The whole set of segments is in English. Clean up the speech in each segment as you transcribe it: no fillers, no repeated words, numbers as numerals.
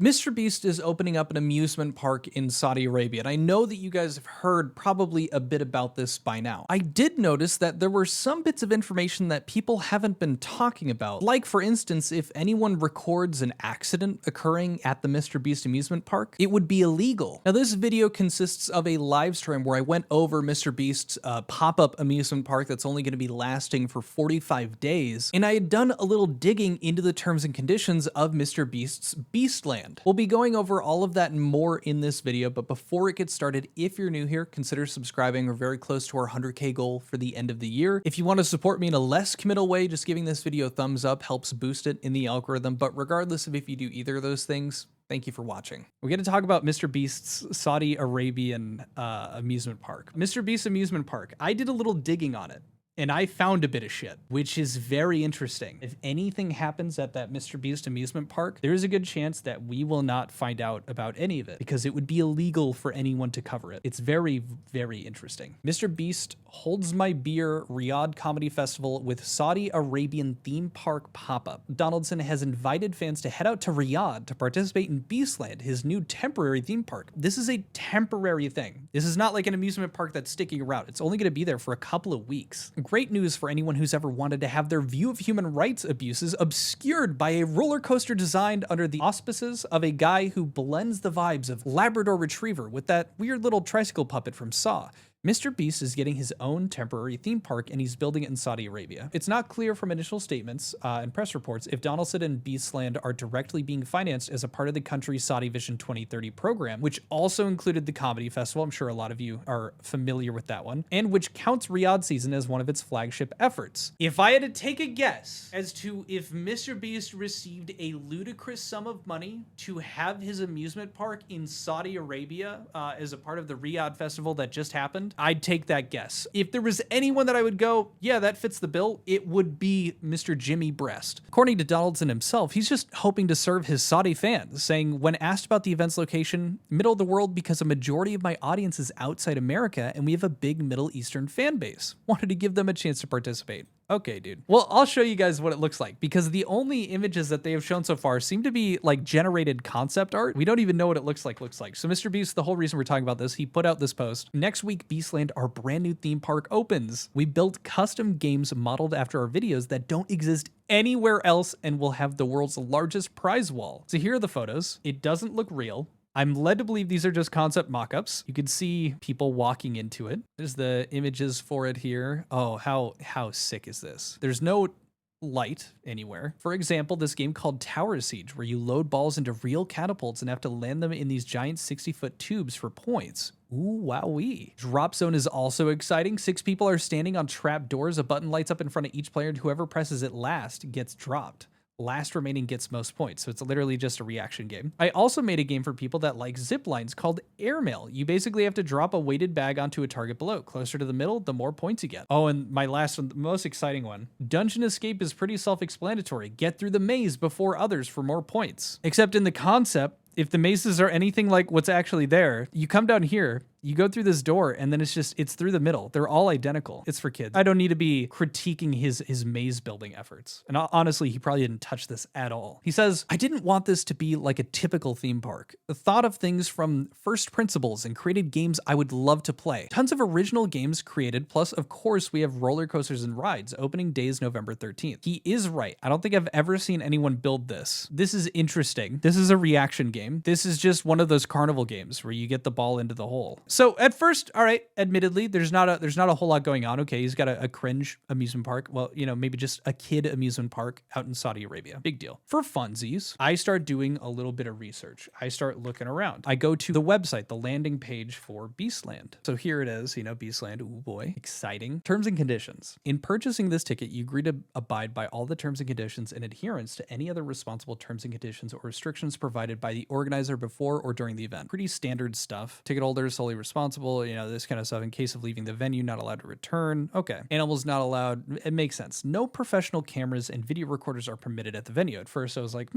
MrBeast is opening up an amusement park in Saudi Arabia, and I know that you guys have heard probably a bit about this by now. I did notice that there were some bits of information that people haven't been talking about, like for instance, if anyone records an accident occurring at the MrBeast amusement park, it would be illegal. Now this video consists of a live stream where I went over MrBeast's pop-up amusement park that's only going to be lasting for 45 days, and I had done a little digging into the terms and conditions of MrBeast's Beastland. We'll be going over all of that and more in this video, but before it gets started, if you're new here, consider subscribing. We're very close to our 100K goal for the end of the year. If you want to support me in a less committal way, just giving this video a thumbs up helps boost it in the algorithm, but regardless of if you do either of those things, thank you for watching. We're going to talk about MrBeast's Saudi Arabian amusement park. MrBeast amusement park. I did a little digging on it, and I found a bit of shit, which is very interesting. If anything happens at that MrBeast amusement park, there is a good chance that we will not find out about any of it because it would be illegal for anyone to cover it. It's very, very interesting. MrBeast Holds My Beer Riyadh Comedy Festival with Saudi Arabian theme park pop-up. Donaldson has invited fans to head out to Riyadh to participate in Beastland, his new temporary theme park. This is a temporary thing. This is not like an amusement park that's sticking around. It's only going to be there for a couple of weeks. Great news for anyone who's ever wanted to have their view of human rights abuses obscured by a roller coaster designed under the auspices of a guy who blends the vibes of Labrador Retriever with that weird little tricycle puppet from Saw. MrBeast is getting his own temporary theme park, and he's building it in Saudi Arabia. It's not clear from initial statements and press reports if Donaldson and Beastland are directly being financed as a part of the country's Saudi Vision 2030 program, which also included the comedy festival. I'm sure a lot of you are familiar with that one, and which counts Riyadh Season as one of its flagship efforts. If I had to take a guess as to if MrBeast received a ludicrous sum of money to have his amusement park in Saudi Arabia as a part of the Riyadh festival that just happened, I'd take that guess. If there was anyone that I would go, yeah, that fits the bill, it would be Mr. Jimmy Breast. According to Donaldson himself, he's just hoping to serve his Saudi fans, saying, when asked about the event's location, middle of the world because a majority of my audience is outside America and we have a big Middle Eastern fan base. Wanted to give them a chance to participate. Okay, dude. Well, I'll show you guys what it looks like because the only images that they have shown so far seem to be like generated concept art. We don't even know what it looks like. So MrBeast, the whole reason we're talking about this, he put out this post. Next week, Beastland, our brand new theme park opens. We built custom games modeled after our videos that don't exist anywhere else and will have the world's largest prize wall. So here are the photos. It doesn't look real. I'm led to believe these are just concept mock-ups. You can see people walking into it. There's the images for it here. Oh, how sick is this? There's no light anywhere. For example, this game called Tower Siege, where you load balls into real catapults and have to land them in these giant 60-foot tubes for points. Ooh, wowee. Drop Zone is also exciting. 6 people are standing on trap doors. A button lights up in front of each player, and whoever presses it last gets dropped. Last remaining gets most points, so it's literally just a reaction game. I also made a game for people that like zip lines called Airmail. You basically have to drop a weighted bag onto a target below. Closer to the middle, the more points you get. Oh, and my last one, the most exciting one. Dungeon Escape is pretty self-explanatory. Get through the maze before others for more points. Except in the concept, if the mazes are anything like what's actually there, you come down here, you go through this door, and then it's through the middle. They're all identical. It's for kids. I don't need to be critiquing his maze building efforts. And honestly, he probably didn't touch this at all. He says, I didn't want this to be like a typical theme park. The thought of things from first principles and created games I would love to play. Tons of original games created, plus of course we have roller coasters and rides. Opening day is November 13th. He is right. I don't think I've ever seen anyone build this. This is interesting. This is a reaction game. This is just one of those carnival games where you get the ball into the hole. So at first, all right, admittedly, there's not a whole lot going on. Okay, he's got a cringe amusement park. Well, you know, maybe just a kid amusement park out in Saudi Arabia. Big deal. For funsies, I start doing a little bit of research. I start looking around. I go to the website, the landing page for Beastland. So here it is, you know, Beastland. Ooh boy, exciting. Terms and conditions. In purchasing this ticket, you agree to abide by all the terms and conditions and adherence to any other responsible terms and conditions or restrictions provided by the organizer before or during the event. Pretty standard stuff. Ticket holder is solely responsible, you know, this kind of stuff. In case of leaving the venue, not allowed to return. Okay. Animals not allowed. It makes sense. No professional cameras and video recorders are permitted at the venue. At first I was like,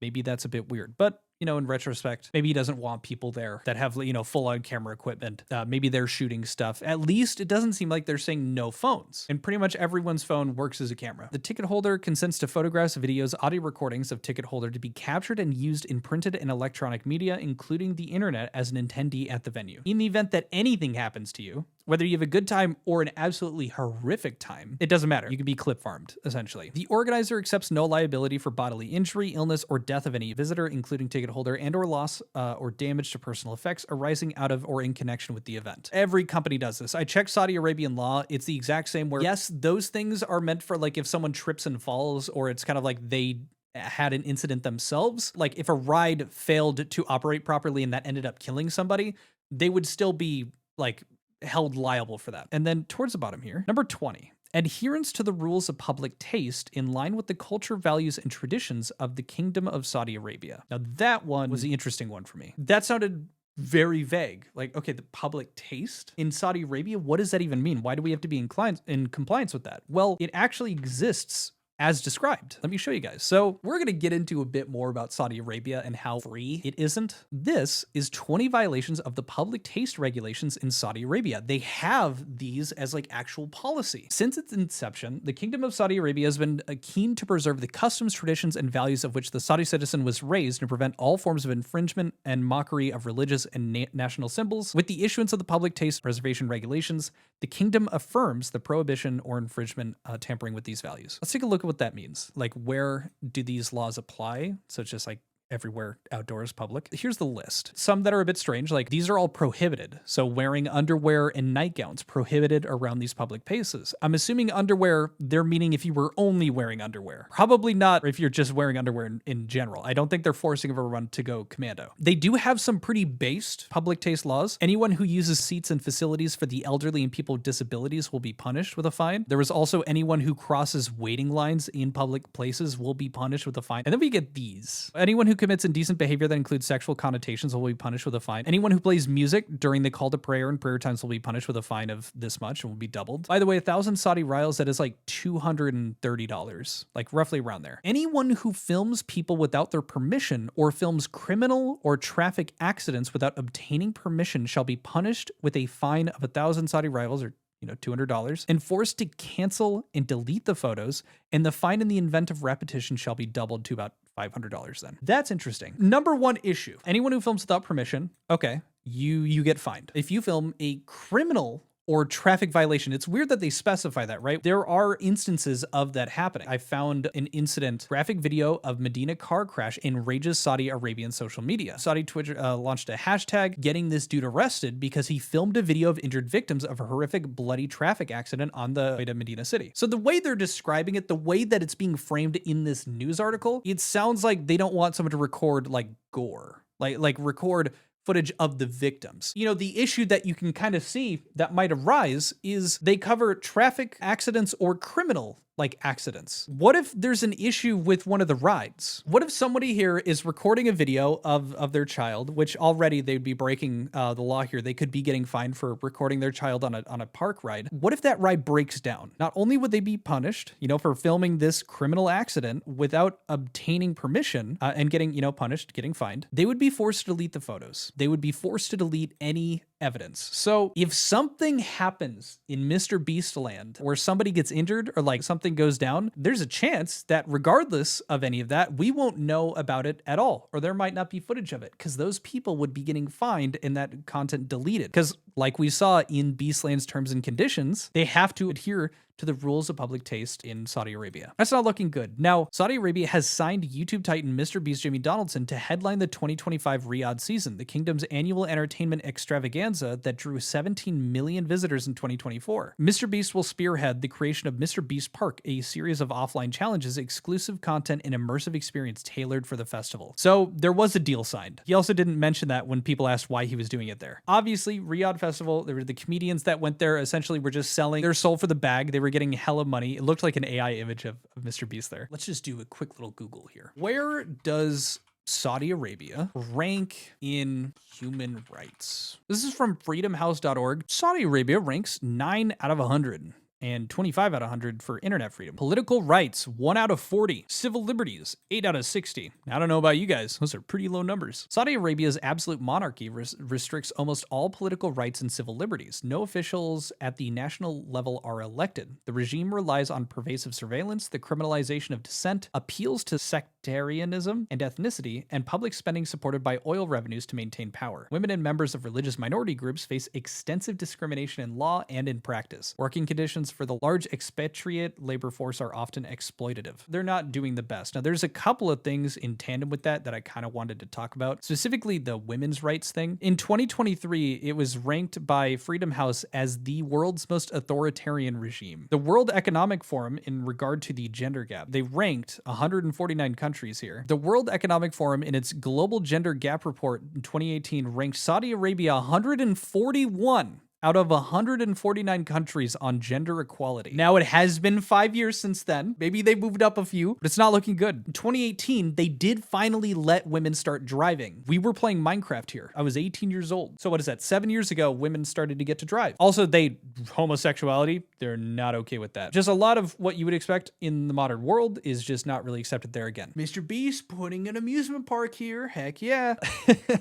maybe that's a bit weird, but you know, in retrospect, maybe he doesn't want people there that have, you know, full on camera equipment. Maybe they're shooting stuff. At least it doesn't seem like they're saying no phones. And pretty much everyone's phone works as a camera. The ticket holder consents to photographs, videos, audio recordings of ticket holder to be captured and used in printed and electronic media, including the internet, as an attendee at the venue. In the event that anything happens to you, whether you have a good time or an absolutely horrific time, it doesn't matter. You can be clip farmed, essentially. The organizer accepts no liability for bodily injury, illness, or death of any visitor, including ticket holder, and or loss or damage to personal effects arising out of or in connection with the event. Every company does this. I checked Saudi Arabian law. It's the exact same where, yes, those things are meant for like if someone trips and falls, or it's kind of like they had an incident themselves. Like if a ride failed to operate properly and that ended up killing somebody, they would still be like held liable for that. And then towards the bottom here, number 20, adherence to the rules of public taste in line with the culture, values, and traditions of the Kingdom of Saudi Arabia. Now that one was the interesting one for me. That sounded very vague. Like, okay, the public taste in Saudi Arabia, what does that even mean? Why do we have to be in compliance with that? Well, it actually exists as described. Let me show you guys. So we're going to get into a bit more about Saudi Arabia and how free it isn't. This is 20 violations of the public taste regulations in Saudi Arabia. They have these as like actual policy. Since its inception, the Kingdom of Saudi Arabia has been keen to preserve the customs, traditions, and values of which the Saudi citizen was raised and prevent all forms of infringement and mockery of religious and national symbols. With the issuance of the public taste preservation regulations, the kingdom affirms the prohibition or infringement tampering with these values. Let's take a look at what that means. Like, where do these laws apply? So it's just like everywhere outdoors public. Here's the list. Some that are a bit strange, like these are all prohibited. So wearing underwear and nightgowns prohibited around these public places. I'm assuming underwear, they're meaning if you were only wearing underwear. Probably not if you're just wearing underwear in general. I don't think they're forcing everyone to go commando. They do have some pretty based public taste laws. Anyone who uses seats and facilities for the elderly and people with disabilities will be punished with a fine. There is also anyone who crosses waiting lines in public places will be punished with a fine. And then we get these. Anyone who commits indecent behavior that includes sexual connotations will be punished with a fine. Anyone who plays music during the call to prayer and prayer times will be punished with a fine of this much and will be doubled. By the way, 1,000 Saudi riyals, that is like $230, like roughly around there. Anyone who films people without their permission or films criminal or traffic accidents without obtaining permission shall be punished with a fine of 1,000 Saudi riyals, or $200, and forced to cancel and delete the photos, and the fine in the event of repetition shall be doubled to about $500 then. That's interesting. Number one issue, anyone who films without permission, okay, you get fined. If you film a criminal or traffic violation, it's weird that they specify that, right? There are instances of that happening. I found an incident, graphic video of Medina car crash enrages Saudi Arabian social media. Saudi Twitter launched a hashtag getting this dude arrested because he filmed a video of injured victims of a horrific bloody traffic accident on the way to Medina City. So the way they're describing it, the way that it's being framed in this news article, it sounds like they don't want someone to record like gore, like record footage of the victims. You know, the issue that you can kind of see that might arise is they cover traffic accidents or criminal like accidents. What if there's an issue with one of the rides? What if somebody here is recording a video of their child, which already they'd be breaking the law here. They could be getting fined for recording their child on a park ride. What if that ride breaks down? Not only would they be punished, for filming this criminal accident without obtaining permission and getting, punished, getting fined, they would be forced to delete the photos. They would be forced to delete any evidence. So if something happens in MrBeast land where somebody gets injured or like something goes down, there's a chance that regardless of any of that, we won't know about it at all, or there might not be footage of it because those people would be getting fined and that content deleted. Because like we saw in Beastland's terms and conditions, they have to adhere to the rules of public taste in Saudi Arabia. That's not looking good. Now, Saudi Arabia has signed YouTube titan MrBeast Jamie Donaldson to headline the 2025 Riyadh Season, the kingdom's annual entertainment extravaganza that drew 17 million visitors in 2024. MrBeast will spearhead the creation of MrBeast Park, a series of offline challenges, exclusive content, and immersive experience tailored for the festival. So there was a deal signed. He also didn't mention that when people asked why he was doing it there. Obviously, Riyadh Festival, there were the comedians that went there, essentially were just selling their soul for the bag. They were getting hella money. It looked like an AI image of MrBeast there. Let's just do a quick little Google here. Where does Saudi Arabia rank in human rights? This is from freedomhouse.org. Saudi Arabia ranks 9 out of 100. and 25 out of 100 for internet freedom. Political rights, 1 out of 40. Civil liberties, 8 out of 60. I don't know about you guys, those are pretty low numbers. Saudi Arabia's absolute monarchy restricts almost all political rights and civil liberties. No officials at the national level are elected. The regime relies on pervasive surveillance, the criminalization of dissent, appeals to sectarianism and ethnicity, and public spending supported by oil revenues to maintain power. Women and members of religious minority groups face extensive discrimination in law and in practice. Working conditions for the large expatriate labor force are often exploitative. They're not doing the best. Now, there's a couple of things in tandem with that I kind of wanted to talk about, specifically the women's rights thing. In 2023, it was ranked by Freedom House as the world's most authoritarian regime. The World Economic Forum, in regard to the gender gap, they ranked 149 countries here. The World Economic Forum, in its Global Gender Gap Report in 2018, ranked Saudi Arabia 141 out of 149 countries on gender equality. Now, it has been 5 years since then. Maybe they moved up a few, but it's not looking good. In 2018, they did finally let women start driving. We were playing Minecraft here. I was 18 years old. So what is that? 7 years ago, women started to get to drive. Also, homosexuality, they're not okay with that. Just a lot of what you would expect in the modern world is just not really accepted there again. MrBeast putting an amusement park here. Heck yeah.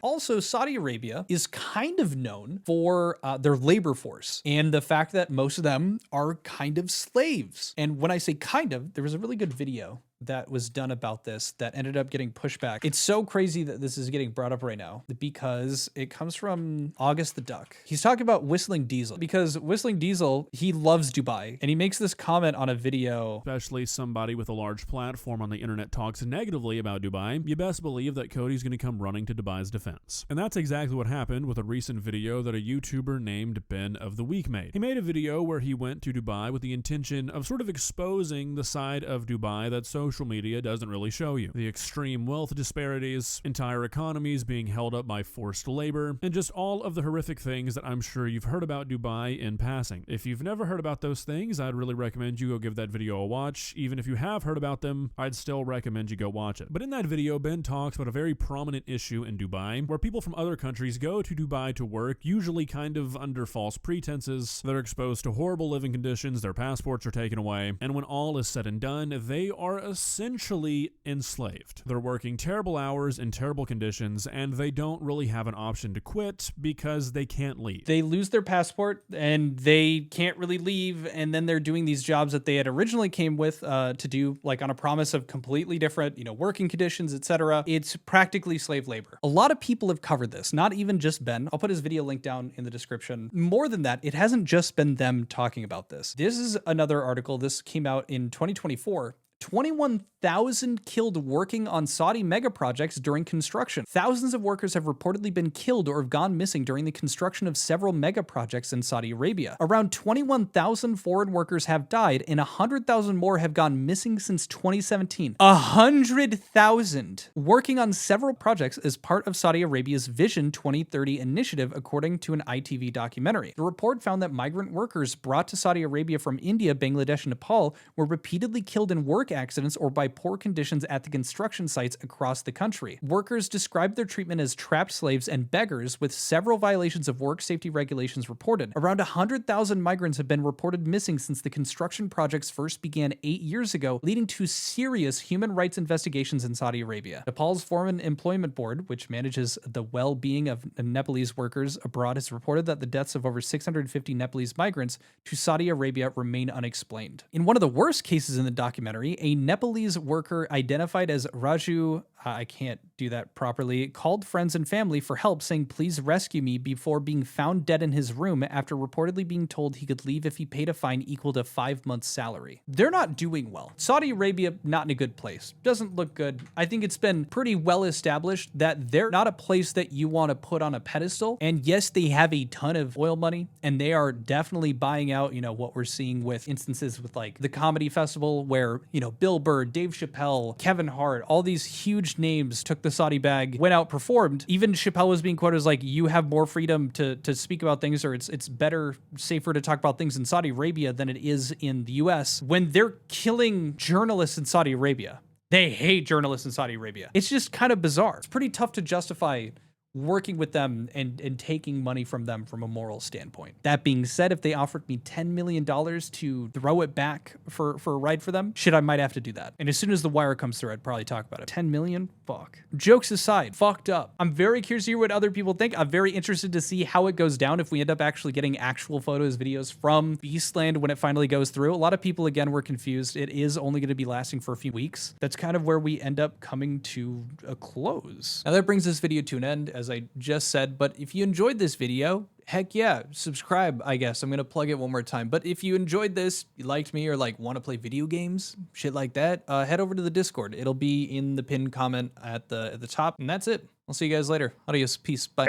Also, Saudi Arabia is kind of known for their labor force and the fact that most of them are kind of slaves. And when I say kind of, there was a really good video that was done about this that ended up getting pushed back. It's so crazy that this is getting brought up right now because it comes from August the Duck. He's talking about Whistling Diesel because Whistling Diesel, he loves Dubai, and he makes this comment on a video. Especially somebody with a large platform on the internet talks negatively about Dubai, you best believe that Cody's going to come running to Dubai's defense. And that's exactly what happened with a recent video that a YouTuber named Ben of the Week made. He made a video where he went to Dubai with the intention of sort of exposing the side of Dubai that social media doesn't really show you. The extreme wealth disparities, entire economies being held up by forced labor, and just all of the horrific things that I'm sure you've heard about Dubai in passing. If you've never heard about those things, I'd really recommend you go give that video a watch. Even if you have heard about them, I'd still recommend you go watch it. But in that video, Ben talks about a very prominent issue in Dubai where people from other countries go to Dubai to work, usually kind of under false pretenses. They're exposed to horrible living conditions, their passports are taken away, and when all is said and done, they are essentially enslaved. They're working terrible hours in terrible conditions, and they don't really have an option to quit because they can't leave. They lose their passport and they can't really leave, and then they're doing these jobs that they had originally came with to do, like on a promise of completely different, working conditions, etc. It's practically slave labor. A lot of people have covered this, not even just Ben. I'll put his video link down in the description. More than that, it hasn't just been them talking about this. This is another article. This came out in 2024. 21,000 killed working on Saudi mega projects during construction. Thousands of workers have reportedly been killed or have gone missing during the construction of several mega projects in Saudi Arabia. Around 21,000 foreign workers have died, and 100,000 more have gone missing since 2017. 100,000 working on several projects as part of Saudi Arabia's Vision 2030 initiative, according to an ITV documentary. The report found that migrant workers brought to Saudi Arabia from India, Bangladesh, and Nepal were repeatedly killed in work accidents or by poor conditions at the construction sites across the country. Workers described their treatment as trapped slaves and beggars, with several violations of work safety regulations reported. Around 100,000 migrants have been reported missing since the construction projects first began 8 years ago, leading to serious human rights investigations in Saudi Arabia. Nepal's Foreign Employment Board, which manages the well-being of Nepalese workers abroad, has reported that the deaths of over 650 Nepalese migrants to Saudi Arabia remain unexplained. In one of the worst cases in the documentary, a Nepalese worker identified as Raju, I can't do that properly, called friends and family for help, saying, "Please rescue me," before being found dead in his room after reportedly being told he could leave if he paid a fine equal to 5 months' salary. They're not doing well. Saudi Arabia, not in a good place. Doesn't look good. I think it's been pretty well established that they're not a place that you want to put on a pedestal. And yes, they have a ton of oil money, and they are definitely buying out, what we're seeing with instances with like the comedy festival where, Bill Burr, Dave Chappelle, Kevin Hart, all these huge names took the Saudi bag, went out, performed. Even Chappelle was being quoted as like, you have more freedom to speak about things, or it's better, safer to talk about things in Saudi Arabia than it is in the US, when they're killing journalists in Saudi Arabia. They hate journalists in Saudi Arabia. It's just kind of bizarre. It's pretty tough to justify working with them and taking money from them from a moral standpoint. That being said, if they offered me $10 million to throw it back for a ride for them, shit, I might have to do that. And as soon as the wire comes through, I'd probably talk about it. 10 million? Fuck. Jokes aside, fucked up. I'm very curious to hear what other people think. I'm very interested to see how it goes down if we end up actually getting actual photos, videos from Beastland when it finally goes through. A lot of people, again, were confused. It is only going to be lasting for a few weeks. That's kind of where we end up coming to a close. Now that brings this video to an end, as I just said, but if you enjoyed this video, heck yeah, subscribe, I guess. I'm going to plug it one more time. But if you enjoyed this, you liked me, or like want to play video games, shit like that, head over to the Discord. It'll be in the pinned comment at the top. And that's it. I'll see you guys later. Adios. Peace. Bye.